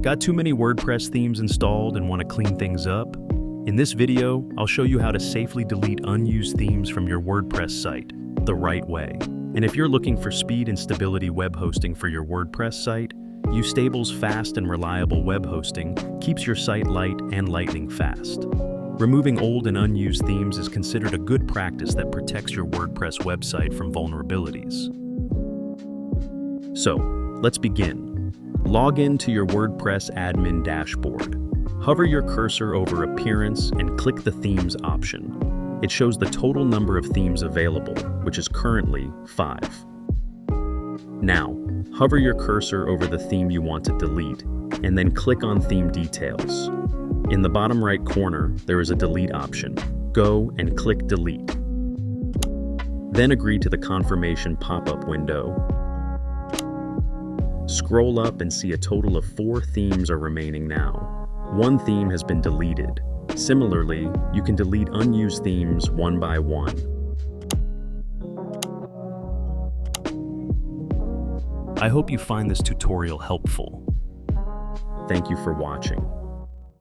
Got too many WordPress themes installed and want to clean things up? In this video, I'll show you how to safely delete unused themes from your WordPress site the right way. And if you're looking for speed and stability web hosting for your WordPress site, Ustable's fast and reliable web hosting keeps your site light and lightning fast. Removing old and unused themes is considered a good practice that protects your WordPress website from vulnerabilities. So, let's begin. Log in to your WordPress admin dashboard. Hover your cursor over Appearance and click the Themes option. It shows the total number of themes available, which is currently 5. Now, hover your cursor over the theme you want to delete, and then click on Theme Details. In the bottom right corner, there is a Delete option. Go and click Delete. Then agree to the confirmation pop-up window. Scroll up and see a total of 4 themes are remaining now. 1 theme has been deleted. Similarly, you can delete unused themes one by one. I hope you find this tutorial helpful. Thank you for watching.